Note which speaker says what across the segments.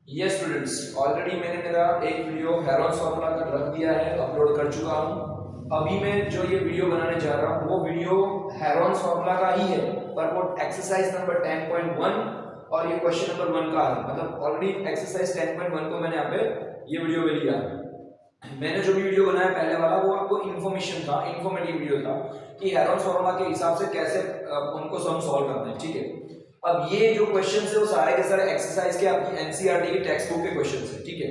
Speaker 1: Yes students, already मैंने मेरा एक वीडियो हेरॉन्स फार्मूला का रख दिया है, अपलोड कर चुका हूँ। अभी मैं जो ये वीडियो बनाने जा रहा हूँ वो वीडियो हेरॉन्स फार्मूला का ही है, पर वो एक्सरसाइज नंबर 10.1 और ये क्वेश्चन नंबर 1 का है। मतलब ऑलरेडी एक्सरसाइज 10.1 को मैंने यहाँ पे ये वीडियो में लिया। मैंने जो भी वीडियो बनाया पहले वाला वो आपको इन्फॉर्मेशन था, इन्फॉर्मेटिव वीडियो था कि हेरॉन्स फार्मूला के हिसाब से कैसे उनको सम सॉल्व करना है। ठीक है, अब ये जो क्वेश्चंस है वो सारे के सारे एक्सरसाइज के आपकी एनसीईआरटी की टेक्स्ट बुक के क्वेश्चंस है। ठीक है,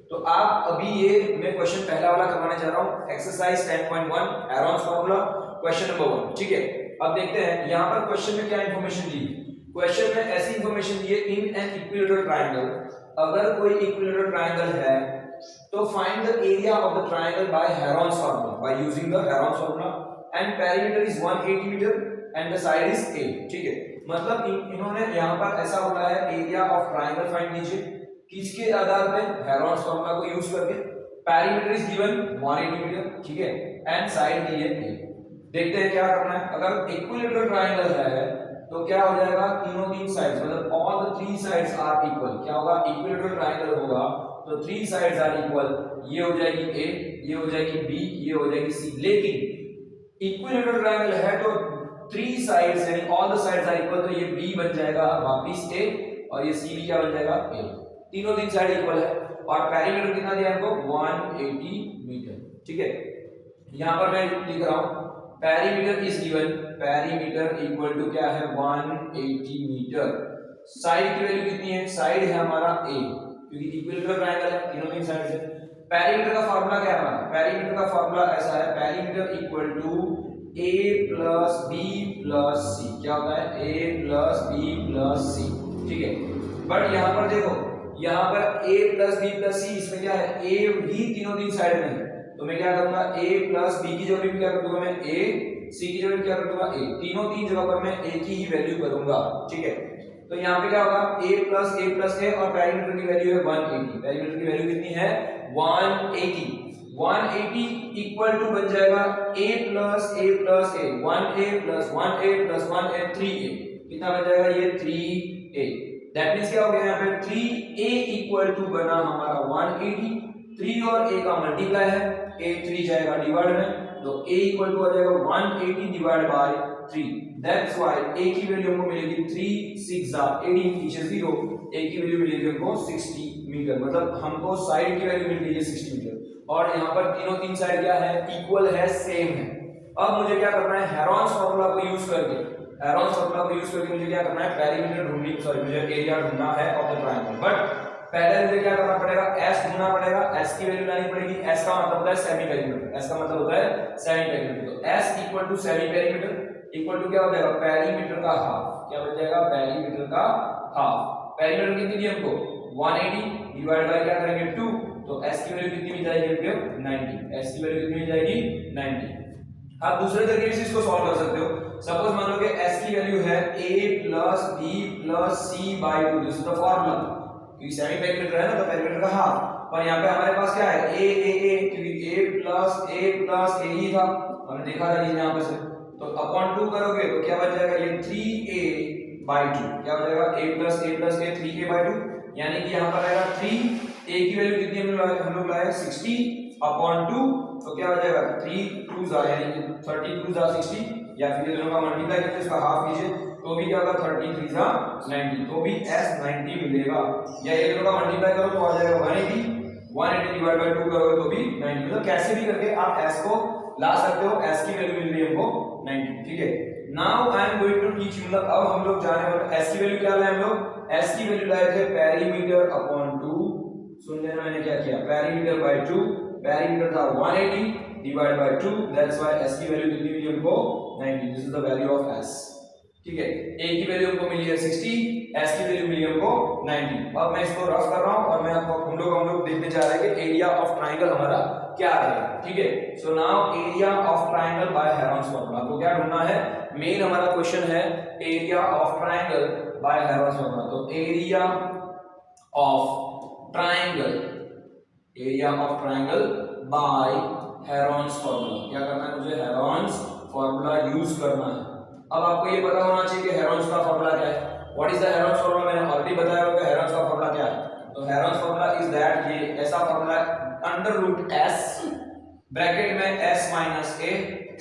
Speaker 1: तो आप अभी ये मैं क्वेश्चन पहला वाला करवाने जा रहा हूँ, exercise 10.1 Heron's formula question number 1। ठीक है, अब देखते हैं यहाँ पर क्वेश्चन में क्या इंफॉर्मेशन दी। क्वेश्चन में ऐसी इंफॉर्मेशन दी है, इन एन इक्विलेटरल ट्रायंगल, अगर कोई इक्विलेटरल ट्रायंगल है तो find the area of the triangle by Heron's formula, by using the Heron's formula, and perimeter is 180 metre and the side is a। ठीक है, मतलब इन्होंने यहाँ पर ऐसा बोला है एरिया ऑफ ट्रायंगल फाइंड कीजिए, किसके आधार पे, हेरॉन्स फार्मूला को यूज करके। पेरीमीटर इज गिवन 180 मीटर, ठीक है, एंड साइड दी है a। देखते हैं क्या करना है। अगर इक्विलेटरल ट्रायंगल है तो क्या हो जाएगा, तीनों तीन साइड्स मतलब all the three sides are equal. क्या होगा, इक्विलेटरल ट्रायंगल होगा तो थ्री साइड्स आर इक्वल, ये हो जाएगी a, ये हो जाएगी b, ये हो जाएगी c। लेकिन इक्विलेटरल ट्रायंगल है तो थ्री साइड्स यानी all the sides are equal, तो ये b बन जाएगा वापिस a और ये c भी क्या बन जाएगा a। तीनों तीन साइड इक्वल है और पेरीमीटर कितना दिया हमको, 180 मीटर। ठीक है, यहां पर मैं लिख रहा हूं perimeter is given, perimeter equal to क्या है, 180 मीटर। साइड की वैल्यू कितनी है, साइड है हमारा a, क्योंकि इक्विलेटरल ट्रायंगल है, तीनों तीन साइड से। पेरीमीटर का फार्मूला क्या है हमारा, पेरीमीटर का फार्मूला ऐसा है, perimeter equal to a plus B plus C. क्या होता है, a plus B plus C. ठीक है, बट यहाँ पर देखो, यहाँ पर a plus B plus C, इसमें क्या है, a ही तीनों तीन साइड में है, तो मैं क्या करूंगा, a प्लस बी की जगह क्या कर दूंगा मैं a, c की जगह क्या कर दूंगा a, तीनों तीन जगह पर मैं a की ही वैल्यू करूंगा। ठीक है, तो यहाँ पे क्या होगा, a प्लस a और पेरीमीटर की वैल्यू है 180। पेरीमीटर की वैल्यू कितनी है, 180। 180 इक्वल टू बन जाएगा a plus a plus a, 1a plus 1a plus 1a 3a। कितना बन जाएगा, ये 3a। दैट मींस क्या हो गया, यहाँ पे 3a इक्वल टू बना हमारा 180, 3 और a का मल्टीप्लाई है, a 3 जाएगा डिवाइड में, तो a इक्वल टू आ जाएगा 180 divide by 3। That's why a की वैल्यू हमको मिलेगी 3 6 18 पीछे 0, a की वैल्यू मिलेगी हमको 60 मीटर। मतलब हमको साइड की वैल्यू मिल गई है 60 मीटर और यहाँ पर तीनों तीन साइड क्या है, इक्वल है, सेम है। अब मुझे क्या करना है, हेरॉन्स फार्मूला को यूज करके, हेरॉन्स फार्मूला को यूज करके मुझे क्या करना है, पेरीमीटर ढूंढनी, सॉरी मुझे एरिया ढूंढना है ऑफ द ट्रायंगल। बट पहले मुझे क्या करना पड़ेगा, s ढूंढना पड़ेगा, s की वैल्यू लानी पड़ेगी। s का मतलब होता है सेमी पेरीमीटर, s का मतलब होता है सेमी पेरीमीटर, तो s equal to semi perimeter equal to क्या हो जाएगा, पेरीमीटर का हाफ। क्या बन जाएगा, पेरीमीटर का हाफ। पेरीमीटर कितनी दी हमको, 180 डिवाइड बाय क्या करेंगे 2, तो s की वैल्यू कितनी मिल जाएगी हमको, 90। s की वैल्यू कितनी मिल जाएगी, 90। आप दूसरे तरीके से इसको सॉल्व कर सकते हो। सपोज मान लो कि s की वैल्यू है a plus b plus c by 2, this is the formula, क्योंकि सेमी पेरीमीटर है ना तो पेरीमीटर का हाफ। और यहाँ पे हमारे पास क्या है, a क्योंकि a प्लस a ही था, हमने देखा था ये यहाँ पे से, तो अपॉन 2 करोगे तो क्या बन जाएगा, ये 3a बाय 2। क्या हो जाएगा, a plus a 3a bye 2, यानी कि यहाँ पर आएगा 3, a की वैल्यू कितनी हम लोग लाए 60 अपॉन 2, तो क्या हो जाएगा 3 2 यानी 30 2 60, या फिर ये दोनों का मल्टीप्लाई करके इसका हाफ कीजिए तो भी क्या होगा 30 3 90, तो भी s 90 मिलेगा। या ये दोनों का मल्टीप्लाई करो तो आ जाएगा 180 डिवाइड बाय 2 करोगे तो भी 90। मतलब कैसे भी करके आप s को ला सकते हो, s की वैल्यू मिल रही है हमको 90। ठीक है, now I am going to teach you, मतलब अब हम लोग जाने वाले s की वैल्यू क्या लाए हम लोग, s की वैल्यू लाए थे पेरीमीटर अपॉन 2। सुन लेना मैंने क्या किया, पेरीमीटर बाय 2, पेरीमीटर था 180 divide by 2, that's why s की वैल्यू कितनी मिली हमको, 90। This is the value of s। ठीक है, a की वैल्यू हमको मिली है 60, s की वैल्यू मिली हमको 90। अब मैं इसको रफ कर रहा हूं और मैं आपको हम लोग देखने जा रहे हैं कि एरिया ऑफ ट्रायंगल हमारा क्या है। ठीक है, so now area of triangle by Heron's formula, तो क्या ढूंढना है, मेन हमारा क्वेश्चन है area of triangle by Heron's formula. तो area of triangle, area of triangle by Heron's formula, क्या करना है मुझे, हेरॉन्स फार्मूला यूज करना है। अब आपको ये पता होना चाहिए कि हेरॉन्स का फार्मूला क्या है, what is the Heron's formula. मैंने ऑलरेडी बताया होगा हेरॉन्स का फार्मूला क्या है, तो Heron's under root S bracket में S minus A,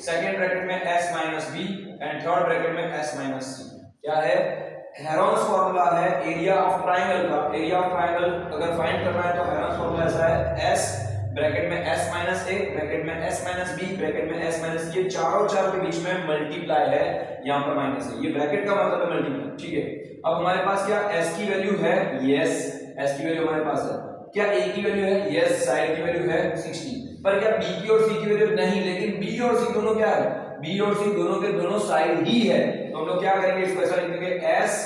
Speaker 1: second bracket में S minus B and third bracket में एस माइनस सी। क्या है? हेरोन्स फॉर्मूला है एरिया ऑफ ट्राइंगल का। एरिया ऑफ ट्राइंगल अगर फाइंड करना है तो हेरोन्स फॉर्मूला ऐसा है, एस ब्रैकेट में एस माइनस ए, ब्रैकेट में एस माइनस बी, ब्रैकेट में एस माइनस, ये चारों के बीच में मल्टीप्लाई है, यहाँ पर माइनस है, ये ब्रैकेट का मतलब है मल्टीप्लाई। ठीक है, अब हमारे पास क्या एस की वैल्यू है? यस, एस की वैल्यू हमारे पास है। क्या ए की वैल्यू है? यस, साइड की वैल्यू है 60। पर क्या बी की और सी की वैल्यू नहीं? लेकिन बी और सी दोनों क्या है? बी और सी दोनों के दोनों साइड ही है, तो हम लोग क्या करेंगे, इसको ऐसा लिख देंगे एस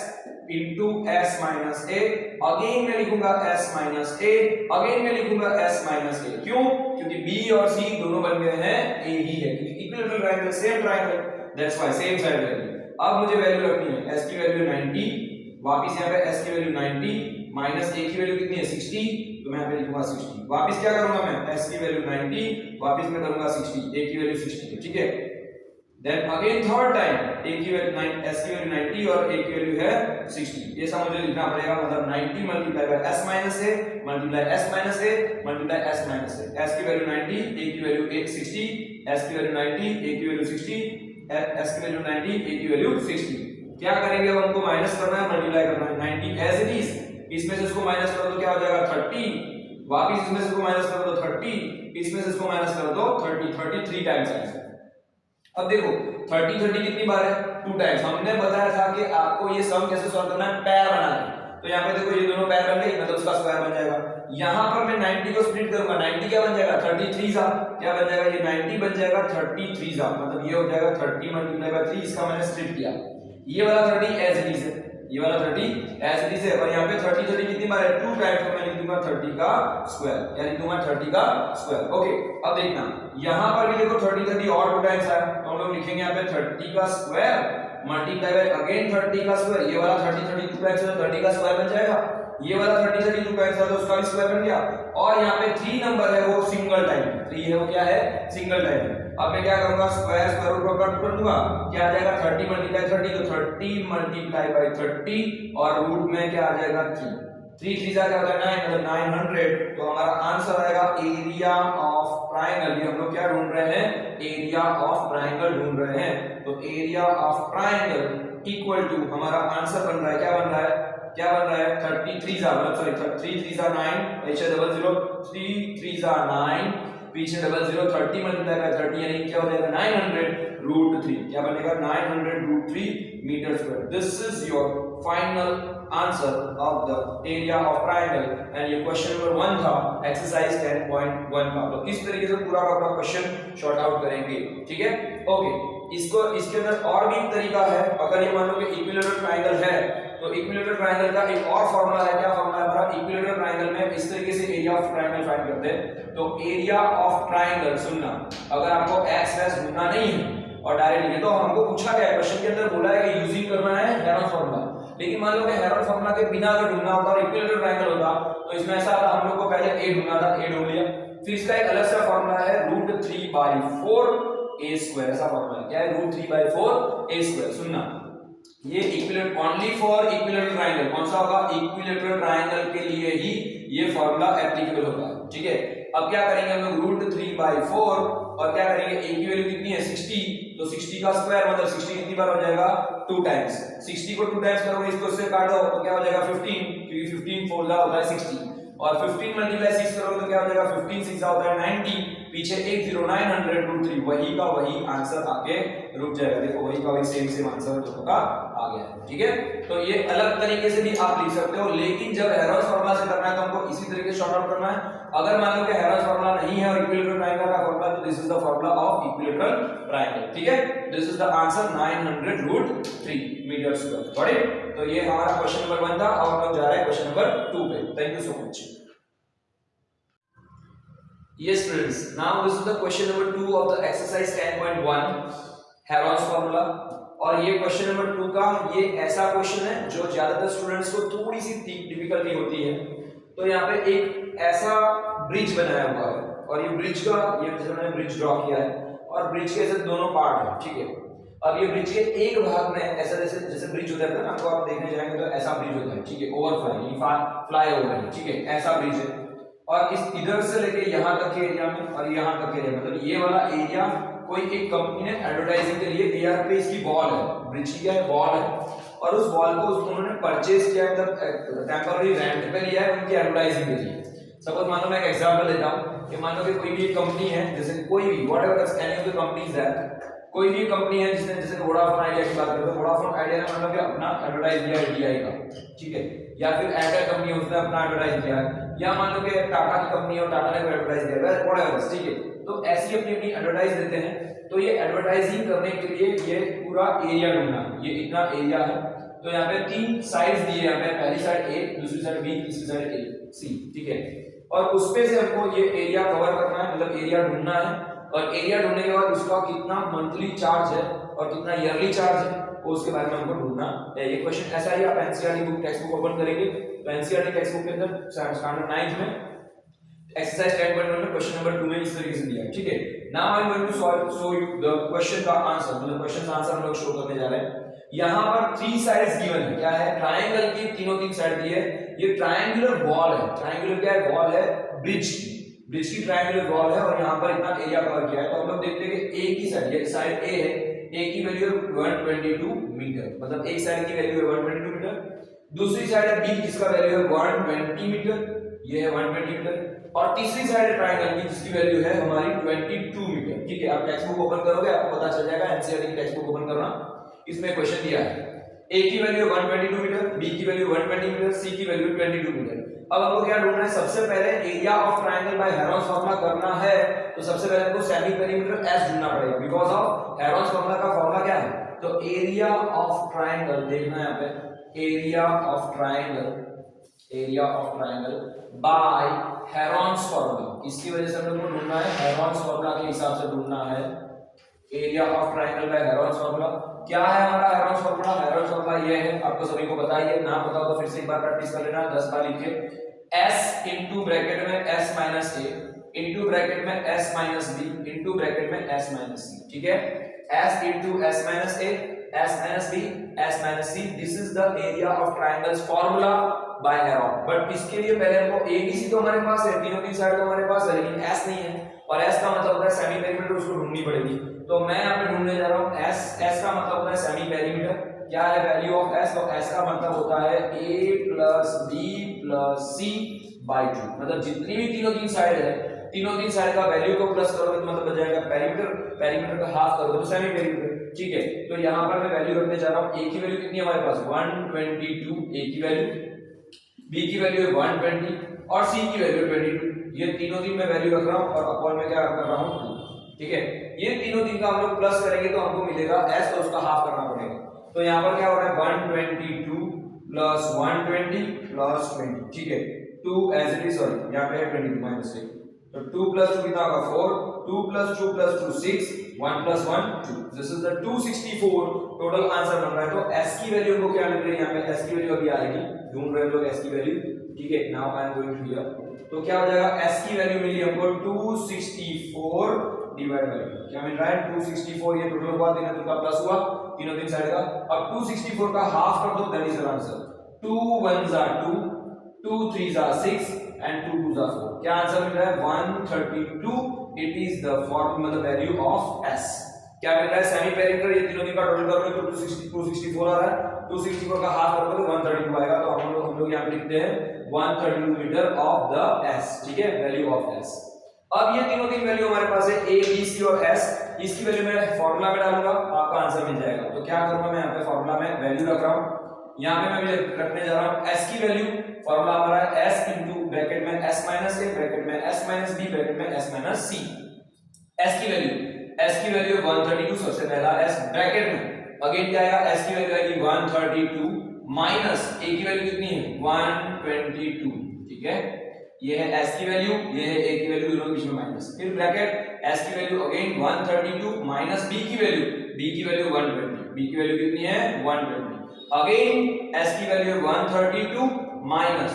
Speaker 1: इंटू एस माइनस ए, अगेन मैं लिखूंगा एस माइनस ए, अगेन मैं लिखूंगा एस माइनस ए। क्यों? क्योंकि बी और सी दोनों बन गए हैं ए ही है, क्योंकि equilateral triangle, same triangle, that's why same side value. अब मुझे वैल्यू रखनी है, एस की वैल्यू 90, वापस यहाँ पे एस की वैल्यू 90 माइनस ए की वैल्यू कितनी है? 60, तो मैं यहाँ पे लिखूंगा 60। वापस क्या करूंगा मैं? एस की वैल्यू 90, वापस मैं करूंगा 60, ए की वैल्यू 60, ठीक है। देन अगेन थर्ड टाइम ए की वैल्यू एस की वैल्यू 90 और ए की वैल्यू है 60। ये सब मुझे लिखना पड़ेगा, मतलब 90 multiply by S minus A multiply S minus A multiply S minus A. S की वैल्यू 90, ए की वैल्यू 60, एस की वैल्यू 90, ए की वैल्यू 60, एस की वैल्यू 90, ए की वैल्यू 60। क्या करेंगे? अब हमको माइनस करना है, मल्टीप्लाई करना है। 90 एज इट इज, इसमें से इसको माइनस करो तो क्या हो जाएगा? 30, वापस इसमें से इसको माइनस करो तो 30, इसमें से इसको माइनस करो तो 30, 33 टाइम्स आएगा। अब देखो 30 30 कितनी बार है? 2 टाइम्स। हमने बताया था कि आपको ये सम कैसे सॉल्व करना है, पैर बनाना है। तो यहाँ पे देखो ये दोनों पैर बन गए, मतलब उसका स्क्वायर बन जाएगा। यहाँ पर मैं 90 को स्प्लिट करूंगा, 90 क्या बन जाएगा? 33 सा, क्या बन जाएगा? ये 90 बन जाएगा 33 सा, मतलब ये हो जाएगा 30 मल्टीप्लाई बाय 3, इसका मैंने स्प्लिट किया। ये वाला 30 एज इट इज है, ये वाला 30 एज इट इज है, और यहाँ पे 30 30 कितनी बार है? 2 टाइम्स, तो मैं लिख दूंगा 30 का स्क्वायर, या लिख दूंगा 30 का स्क्वायर। ओके, अब देखना यहाँ पर भी देखो 30 30 और 2 टाइम्स आया, तो हम लोग लिखेंगे यहाँ पे 30 का स्क्वायर मल्टीप्लाई बाय अगेन 30 का स्क्वायर। ये वाला 30 30 2 टाइम्स है तो 30 का स्क्वायर बन जाएगा, ये वाला 30 30 2 टाइम्स है तो उसका भी स्क्वायर बन गया। और यहाँ पे 3 नंबर है वो सिंगल टाइम, 3 है वो क्या है? Single time. अब मैं क्या करूंगा? स्क्वायर स्क्वायर रूट को कट कर दूंगा, क्या आ जाएगा? 30 मल्टीप्लाई 30, तो 30 मल्टीप्लाई बाय 30 और रूट में क्या आ जाएगा? 3 3 3 क्या होता है? 9, मतलब 900। तो हमारा आंसर आएगा एरिया ऑफ ट्रायंगल। ये हम लोग क्या ढूंढ रहे हैं? एरिया ऑफ ट्रायंगल ढूंढ रहे हैं। तो area of triangle equal to हमारा आंसर बन रहा है, क्या बन रहा है? क्या बन रहा है? 33 जा, मतलब सॉरी 3 3 जा 9, पीछे 00, 3 3 जा 9, पीछे 00, 30 मल्टीप्लाई बाय 30 यानी क्या हो जाएगा? 900 रूट 3, क्या बनेगा? 900 root 3 metre square. This is your final answer of the area of triangle. And ये क्वेश्चन नंबर 1 था एक्सरसाइज 10.1 का। तो इस तरीके से पूरा का पूरा क्वेश्चन शॉर्ट आउट करेंगे, ठीक है। ओके, इसको इसके अंदर और भी एक तरीका है। अगर ये मान लो कि इक्विलैटरल ट्रायंगल है तो इक्विलैटरल ट्रायंगल का एक और फार्मूला है। क्या फार्मूला है हमारा? इक्विलैटरल ट्रायंगल में इस तरीके से एरिया ऑफ ट्रायंगल फाइंड करते हैं। तो एरिया ऑफ ट्रायंगल, सुनना, अगर आपको एक्स वैस ढूंढना नहीं है और डायरेक्ट लिखे, तो हमको पूछा गया है क्वेश्चन के अंदर, बोला है कि यूजिंग करना है हेरोन फार्मूला। लेकिन मान लो कि हेरोन फार्मूला के बिना अगर ढूंढना होता और इक्विलैटरल ट्रायंगल होता तो इसमें ऐसा था, हम लोग को पहले ए ढूंढना था, ए ढूंढ लिया। फिर इसका एक अलग सा फार्मूला है √3/4 a स्क्वायर, ऐसा फार्मूला है। क्या है? √3/4 a स्क्वायर। सुनना, ये equilateral only for equilateral triangle, कौन सा होगा? इक्विलैटरल ट्रायंगल के लिए ही ये फार्मूला एप्लीकेबल होता है, ठीक है। अब क्या करेंगे हम लोग? √3/4 और क्या करेंगे? a की वैल्यू कितनी है? 60, तो 60 का स्क्वायर मतलब 60 कितनी बार हो जाएगा? 2 टाइम्स। 60 को 2 टाइम्स करोगे, इसको इससे काटो तो क्या हो जाएगा? 15, क्योंकि 15 4 जा होता है 60, और 15 मल्टीप्लाई 6 करोगे तो क्या हो जाएगा? 15 6 जा होता है 90, पीछे 80 900 √3, वही का वही आंसर आके रुक जाएगा। देखो वही का वही सेम आंसर दोनों का आ गया है, ठीक है। तो ये अलग तरीके से भी आप लिख सकते हो, लेकिन जब हेरोन्स फार्मूला से करना है तो हमको इसी तरीके से शॉर्ट आउट करना है। अगर मान लो कि हेरोन्स फार्मूला नहीं है और इक्विलैटरल ट्रायंगल का फार्मूला, तो this is the formula of equilateral triangle, ठीक है। This is the answer 900 √3 metre square. Got it? तो ये हमारा क्वेश्चन नंबर 1 था। अब हम लोग जा रहे हैं क्वेश्चन नंबर 2 पे। Thank you so much. Yes students, now this is the question number 2 of the exercise 10.1 Heron's formula. और ये क्वेश्चन नंबर 2 का ये ऐसा क्वेश्चन है जो ज्यादातर स्टूडेंट्स को थोड़ी सी डिफिकल्टी होती है। तो यहाँ पे एक ऐसा ब्रिज बनाया हुआ है और ये ब्रिज का ये मैंने ब्रिज ड्रॉ किया है और ब्रिज के ऐसे दोनों पार्ट है, ठीक है। अब ये ब्रिज के एक भाग में ऐसा जैसे ब्रिज होता है ना, आपको आप देखने जाएंगे तो ऐसा ब्रिज होता है, ठीक है, ओवरफ्लाई फ्लाई ओवर है, ठीक है, ऐसा ब्रिज है। और इस इधर से लेके यहाँ तक के एरिया में और यहाँ तक के एरिया, मतलब ये वाला एरिया कोई एक कंपनी ने एडवर्टाइजिंग के लिए एआर पे इसकी वॉल है, ब्रिज की है वॉल है, और उस वॉल को उन्होंने परचेज किया, मतलब टेम्पररी रेंट पे लिया है उनकी एडवर्टाइजिंग के लिए। सपोज मान लो मैं एक एग्जांपल देता हूँ कि मान लो कि कोई भी कंपनी है, जैसे कोई भी whatever any of the companies है, कोई भी कंपनी है जिसने, जैसे वोडाफोन आइडिया की बात करें तो वोडाफोन आइडिया ने मतलब कि अपना एडवर्टाइज दिया है टीआई का, ठीक है, या फिर एयरटेल कंपनी है उसने अपना एडवर्टाइज दिया है, या मान लो कि टाटा की कंपनी है और टाटा ने एडवर्टाइज दिया है, व्हाटएवर, ठीक है। तो ऐसी अपनी अपनी एडवर्टाइज देते हैं। तो ये एडवर्टाइजिंग करने के लिए ये पूरा एरिया ढूंढना, ये इतना एरिया है। तो यहाँ पे 3 साइड्स दिए हैं, पहली साइड ए, दूसरी साइड बी, तीसरी साइड ए सी, ठीक है। और उस पे से हमको ये एरिया कवर करना है, मतलब एरिया ढूंढना है, और एरिया ढूंढने के बाद उसका कितना मंथली चार्ज है और कितना ईयरली चार्ज है वो उसके बारे में हमको ढूंढना है। ये क्वेश्चन ऐसा ही आप NCERT book text book open करेंगे तो एनसीईआरटी टेक्स्ट बुक के अंदर स्टैंडर्ड 9th में एक्सरसाइज 10.1 में क्वेश्चन नंबर 2 में इस तरीके से दिया है, ठीक है। Now I am going to show you the question का आंसर, मतलब क्वेश्चन का आंसर हम लोग शो करने जा रहे हैं। यहाँ पर 3 साइड्स गिवन है, क्या है, ट्रायंगल की तीन साइड दी है। ये ट्रायंगुलर वॉल है, ट्रायंगुलर क्या है, वॉल है ब्रिज की ट्रायंगुलर वॉल है, और यहाँ पर इतना एरिया कवर किया है। तो हम लोग देखते हैं कि ए की साइड, ये साइड ए है, ए की वैल्यू है 122 मीटर, मतलब एक साइड की वैल्यू है 122 मीटर, दूसरी साइड है बी जिसका वैल्यू है 120 मीटर, ये है 120 मीटर, और तीसरी साइड है ट्रायंगल की जिसकी वैल्यू है हमारी 22 मीटर, ठीक है। आप टेक्स्ट बुक ओपन करोगे आपको पता चल जाएगा, एनसीईआरटी की टेक्स्ट बुक ओपन करना, इसमें क्वेश्चन दिया है ए की वैल्यू 122 मीटर, बी की वैल्यू 120 मीटर, सी की वैल्यू 22 मीटर। अब हमको क्या ढूंढना है, सबसे पहले area of triangle by Heron's formula करना है। तो सबसे पहले हमको सेमी पेरीमीटर एस ढूंढना पड़ेगा, बिकॉज़ ऑफ हेरोन्स फार्मूला का फार्मूला क्या है, तो एरिया ऑफ ट्रायंगल, देखना है यहाँ पे, area of triangle by Heron's formula, इसकी वजह से हम लोग को ढूंढना है, हेरोन्स फार्मूला के हिसाब से ढूंढना है area of triangle by Heron's formula. क्या है हमारा हेरोन्स फार्मूला, हेरोन्स फार्मूला ये है, आपको सभी को पता ही है, ना पता हो तो फिर से एक बार प्रैक्टिस कर लेना, 10 बार लिख के, s इनटू ब्रैकेट में s minus a into bracket में s minus b into bracket में s माइनस c, ठीक है। s into s minus a, s minus b, s minus c, this is the area of triangles formula by Heron. But इसके लिए पहले हमको a b c तो हमारे पास है, तीनों साइड तो हमारे पास है, लेकिन s नहीं है, और s का मतलब होता है सेमी पेरीमीटर, उसको ढूंढनी पड़ेगी। तो मैं यहाँ पे ढूंढने जा रहा हूँ s का मतलब होता है सेमी पेरीमीटर, क्या है वैल्यू ऑफ s, तो s का मतलब होता है a plus b plus c by 2, मतलब जितनी भी तीन साइड है, तीन साइड का वैल्यू को प्लस करोगे तो मतलब बच जाएगा पेरीमीटर का हाफ करोगे तो सेमी पेरीमीटर, ठीक है। तो यहाँ पर मैं वैल्यू रखने जा रहा हूँ, a की वैल्यू कितनी है हमारे पास 122, a की वैल्यू, b की वैल्यू है 120 और c की वैल्यू 22, ये तीनों मैं वैल्यू रख रहा हूँ, और अपॉन में क्या कर रहा हूँ 2, ठीक है। ये तीनों का हम लोग प्लस करेंगे तो हमको मिलेगा s, और उसका हाफ करना पड़ेगा। तो यहाँ पर क्या हो रहा है 122 प्लस 120 प्लस 20, ठीक है, 2 एज इट इज, सॉरी यहाँ पे है 22 माइनस 1, तो 2 प्लस 2 कितना होगा 4, 2 plus 2 plus 2 6, 1 plus 1 2, this is the 264 total answer बन रहा है। तो s की वैल्यू को क्या मिल रही है, यहाँ पे s की वैल्यू अभी आएगी, ढूंढ रहे हैं लोग s की वैल्यू, ठीक है। Now I am going to here, तो क्या हो जाएगा, s की वैल्यू मिली हमको 264 डिवाइड बाय, क्या मिल रहा है 264, ये टोटल हुआ, तीनों का प्लस हुआ, तीनों साइड का। अब 264 का हाफ कर दो, that is the answer, 2 1s are 2, 2 3s are 6 and 2 2s are 4, क्या आंसर मिल रहा है 132, it is the formula, the value of s, क्या मिल रहा है सेमी पेरीमीटर, ये तीनों का टोटल करोगे तो 264 आ रहा है, 264 का हाफ करोगे तो 132 आएगा, तो हम लोग यहाँ पे लिखते हैं 132 मीटर ऑफ द s, ठीक है, वैल्यू ऑफ s। अब ये तीनों वैल्यू हमारे पास है a b c और s, इसकी वैल्यू मैं फार्मूला में डालूंगा, आपका आंसर मिल जाएगा। तो क्या करूंगा मैं यहाँ पे फार्मूला में वैल्यू रख रहा हूँ, यहाँ पे मैं रखने जा रहा हूँ s की वैल्यू, फार्मूला हमारा है s इनटू ब्रैकेट में s माइनस a ब्रैकेट में s माइनस b ब्रैकेट में s माइनस c, s की वैल्यू 132, सबसे पहला s ब्रैकेट में, अगेन क्या आएगा s की वैल्यू आएगी 132 माइनस a की वैल्यू कितनी है 122, ठीक है, ये है s की वैल्यू, ये है a की वैल्यू, दोनों बीच में माइनस, फिर ब्रैकेट s की वैल्यू अगेन 132 माइनस b की वैल्यू 120, b की वैल्यू कितनी है 120, अगेन s की वैल्यू 132 माइनस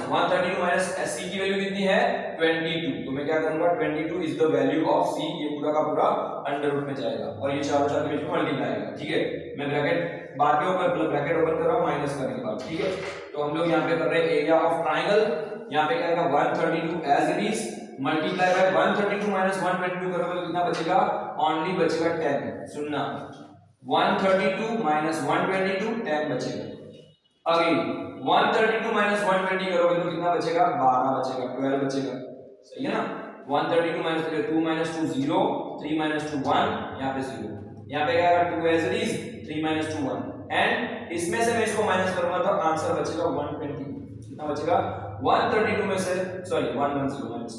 Speaker 1: c की वैल्यू कितनी है 22, तो मैं क्या करूंगा 22 is the value of c, ये पूरा का पूरा अंडर रूट में जाएगा और ये चारों के बीच में मल्टीप्लाई आएगा, ठीक है। मैं ब्रैकेट बाद में ऊपर ब्रैकेट ओपन कर रहा हूं माइनस करने के बाद, ठीक है। तो हम लोग यहाँ पे कर रहे हैं एरिया ऑफ ट्रायंगल, यहाँ पे क्या आएगा 132 as it is multiply by 132 minus 122 करोगे तो कितना बचेगा, ओनली बचेगा 10। सुनना 132 माइनस 122 10 बचेगा। अगेन 132 माइनस 120 करोगे तो कितना बचेगा, 12 बचेगा, 12 बचेगा। सही है ना। 132 माइनस 2 माइनस 2 0, 3 माइनस 2 1, यहाँ पे 0, यहाँ पे क्या आएगा 2 as it is, 3 minus 2 1, and इसमें से मैं इसको माइनस करूंगा तो आंसर बचेगा 120। कितना बचेगा, 132 में से सॉरी 110 माइनस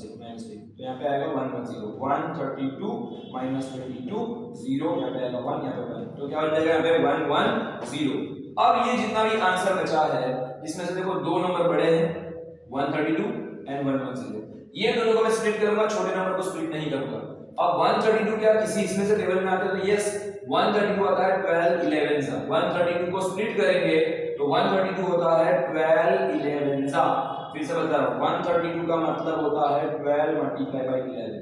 Speaker 1: तो यहाँ पे आएगा 110, 132 माइनस 22 0, यहाँ पे आएगा 1, यहाँ पे 1, तो क्या हो जाएगा यहाँ पे 110। अब ये जितना भी आंसर बचा है इसमें से देखो दो नंबर बड़े हैं 132 एंड 110, ये दोनों को मैं स्प्लिट करूंगा, छोटे नंबर को स्प्लिट नहीं करूंगा। अब 132 क्या किसी इसमें से टेबल में आता है तो यस 132 आता है 12 11 सा, 132 को स्प्लिट करेंगे तो 132 होता है 12 11 सा। फिर से बता रहा हूं 132 का मतलब होता है 12 मल्टीप्लाई बाय 11,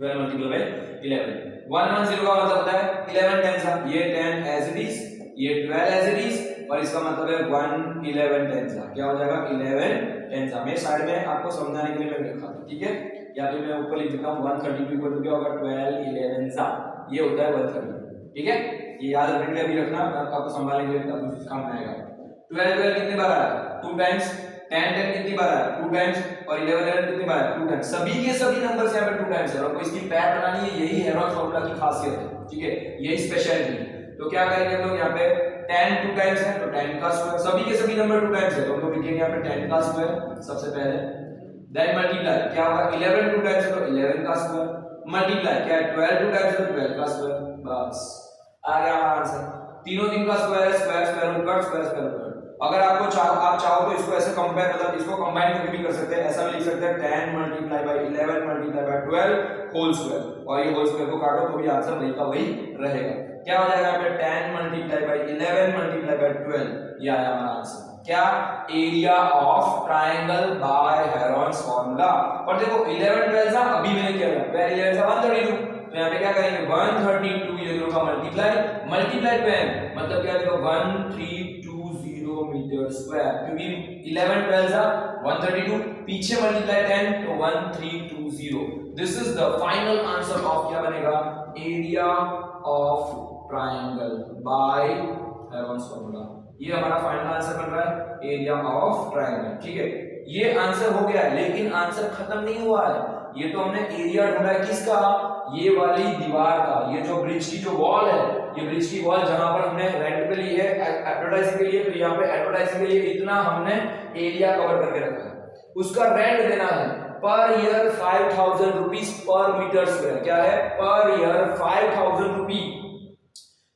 Speaker 1: 12 मल्टीप्लाई बाय 11। 110 का मतलब होता है 11 10 सा, ये 10 एज इट इज, ये 12 एज इट इज, और इसका मतलब है 1 11 10 सा, क्या हो जाएगा 11 10 सा। मैं साइड में आपको समझाने के लिए मैंने लिखा था, ठीक है। या फिर मैं ऊपर लिख देता हूं 132 को तो क्या होगा 12 11 सा, ये होता है 132, ठीक है। ये याद रखने के लिए अभी रखना, आपको संभालने के लिए तब काम में आएगा। 12 12 कितनी बार आया, 2 टाइम्स, 10 10 कितनी बार आया, 2 टाइम्स, और 11 11 कितनी बार आया, 2 टाइम्स। सभी के सभी नंबर्स यहां पे 2 टाइम्स है, और कोई इसकी पैर बनानी है, यही हेरोल्ड फार्मूला की खासियत है, ठीक है, यही स्पेशलिटी है। तो क्या करेंगे हम लोग, यहाँ पे 10 2 टाइम्स है तो 10 का स्क्वायर, सभी के सभी नंबर 2 टाइम्स है तो हम लोग लिखेंगे यहाँ पे 10 का स्क्वायर सबसे पहले, देन मल्टीप्लाई, क्या होगा 11 2 टाइम्स है तो 11 का स्क्वायर, मल्टीप्लाई क्या है 12 2 टाइम्स है तो 12 का स्क्वायर, बस आ गया हमारा आंसर। तीनों तीन का स्क्वायर है, square square root cut, square square root cut. अगर आपको आप चाहो तो इसको ऐसे कंपेयर, मतलब इसको कंबाइन करके भी कर सकते हैं, ऐसा भी लिख सकते हैं 10 multiply by 11 multiply by 12 whole square, और ये होल स्क्वायर को काटो तो भी आंसर वही का वही रहेगा। क्या हो जाएगा यहाँ पे 10 मल्टीप्लाई बाय 11 मल्टीप्लाई बाय 12, ये आया हमारा आंसर। क्या, area of triangle by Heron's formula. और देखो 11 12 सा अभी मैंने किया था, 12 11 सा 132, तो यहाँ पे क्या करेंगे 132 ये दोनों का मल्टीप्लाई, मल्टीप्लाई 10 मतलब क्या देखो 1320 मीटर स्क्वायर, क्योंकि 11 12 सा 132, पीछे मल्टीप्लाई 10 तो 1320। This is the final answer of क्या बनेगा, area of triangle by Heron's formula. ये हमारा फाइनल आंसर बन रहा है एरिया ऑफ ट्रायंगल, ठीक है। ये आंसर हो गया है, लेकिन आंसर खत्म नहीं हुआ है। ये तो हमने एरिया ढूंढा है किसका, ये वाली दीवार का, ये जो ब्रिज की जो वॉल है, ये ब्रिज की वॉल जहां पर हमने रेंट पे ली है एडवर्टाइजिंग के लिए, तो यहाँ पे एडवर्टाइजिंग के लिए इतना हमने एरिया कवर करके रखा है। उसका रेंट देना है per year 5000 rupees per metre square. क्या है, per year 5000 rupees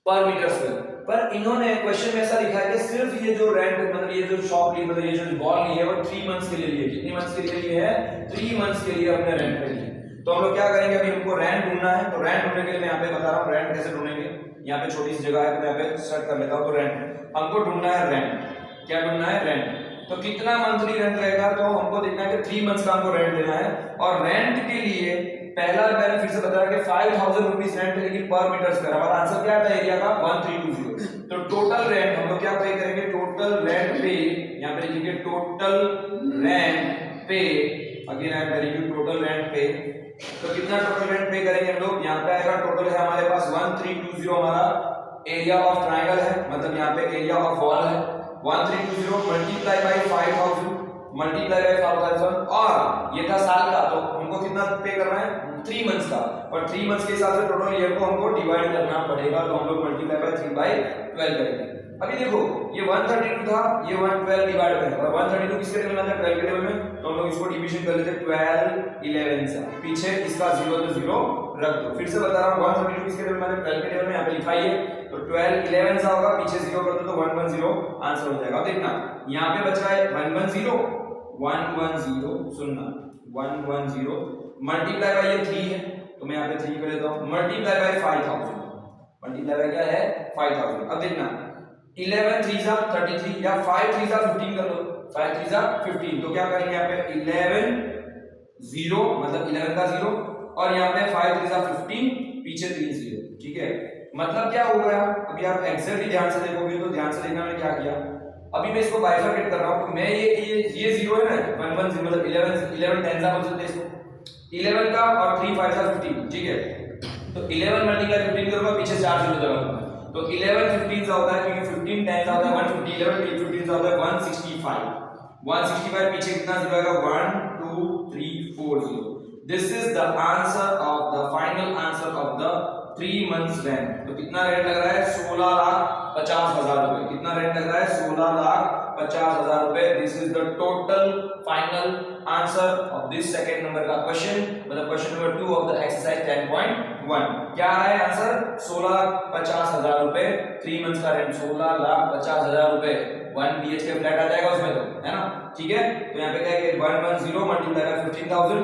Speaker 1: per metre square. पर इन्होंने क्वेश्चन में ऐसा लिखा है कि सिर्फ ये जो रेंट, मतलब ये जो शॉप ली, मतलब ये जो वॉल ली है वो 3 मंथ्स के लिए ली है। कितनी मंथ्स के लिए ली है, 3 मंथ्स के लिए हमने रेंट पे ली है। तो हम लोग क्या करेंगे, अभी हमको रेंट ढूंढना है, तो रेंट ढूंढने के लिए मैं यहाँ पे बता रहा हूँ रेंट कैसे ढूंढेंगे। यहाँ पे छोटी सी जगह है तो मैं यहाँ पे सर्च कर लेता हूँ। तो रेंट हमको ढूंढना है, रेंट क्या ढूंढना है, रेंट। तो कितना मंथली रेंट रहेगा, तो हमको देखना है कि 3 मंथ्स का हमको रेंट देना है। और रेंट के लिए पहला मैंने फिर से बताया कि 5000 रुपीज रेंट, लेकिन पर मीटर स्क्वायर। हमारा आंसर क्या था एरिया का 1320। तो टोटल रेंट हम लोग क्या पे करेंगे, टोटल रेंट पे, यहाँ पे लिखेंगे टोटल रेंट पे, again I am very total rent पे। तो कितना टोटल रेंट पे करेंगे हम लोग, यहाँ पे आएगा टोटल है हमारे पास 1320 हमारा एरिया ऑफ ट्रायंगल है, मतलब यहाँ पे एरिया ऑफ वॉल है 1320 मल्टीप्लाई बाय 5000 मल्टीप्लाई बाय 5000, और ये था साल का, तो हमको कितना पे करना है 3 मंथ्स का, और 3 मंथ्स के हिसाब से टोटल ईयर को हमको डिवाइड करना पड़ेगा। तो हम लोग मल्टीप्लाई बाय 3/12 करेंगे। अभी देखो ये 132 था, ये 112 डिवाइड में, और 132 किसके टेबल में था, 12 के टेबल में, तो हम लोग इसको डिवीजन कर लेते 12 11 से, पीछे इसका 0 तो 0 रख दो। फिर से बता रहा हूं 132 किसके टेबल में था, 12 के टेबल में, यहाँ पे लिखा ही है। तो 12 11 सा होगा, पीछे 0 कर दो तो 110 आंसर हो जाएगा। देखना यहाँ पे बच रहा है 110 सुनना 110 मल्टीप्लाई बाय ये 3 है, तो मैं यहाँ पे 3 कर देता हूँ, मल्टीप्लाई बाय 5000, मल्टीप्लाई बाय क्या है 5000। अब देखना 11 3 जा 33 या 5 3 जा 15 कर लो, 5 3 जा 15, तो क्या करेंगे यहाँ पे 11 0 मतलब 11 का 0, और यहाँ पे 5 3 जा 15, पीछे 3 0, ठीक है। मतलब क्या हो गया, अभी आप एग्जैक्टली ध्यान से देखोगे तो ध्यान से देखना, मैंने क्या किया अभी मैं इसको बाइफरकेट कर रहा हूं, मैं ये 0 है ना, 1 1 0 मतलब 11 10 का बोल सकते हैं इसको, 11 का और 3 5 का 15, ठीक है। तो 11 मल्टीप्लाई 15 करूंगा, पीछे 4 0 लगाऊंगा, तो 11 15 का होता है, क्योंकि 15 10 का होता है 150, 11 15 का होता है 165, 165 पीछे कितना जीरो आएगा, 1 2 3 4 0। This is the answer of the final answer of the 3 months rent. तो कितना रेंट लग रहा है, 16,50,000 रुपए। कितना रेंट लग रहा है, 16,50,000 रुपए। This is the total final answer of this second number का क्वेश्चन, मतलब question number 2 of the exercise 10.1। क्या है आंसर, 16,50,000 रुपए। 3 मंथ्स का रेंट 16,50,000 रुपए। 1 BHK फ्लैट आ जाएगा उसमें, तो है ना, ठीक है। तो यहाँ पे क्या है कि 110 मल्टीप्लाई बाय 15,000,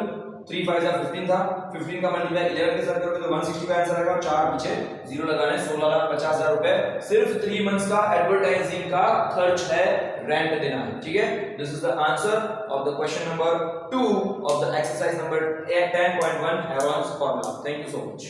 Speaker 1: 3 5 15 था, 15 का मल्टीप्लाई 11 के साथ करोगे तो 165 आंसर आएगा, 4 पीछे जीरो लगाने, 16,50,000 रुपए सिर्फ 3 मंथ्स का एडवर्टाइजिंग का खर्च है, रेंट देना है, ठीक है। This is the answer of the question number 2 of the exercise number 10.1 Heron's formula. Thank you so much.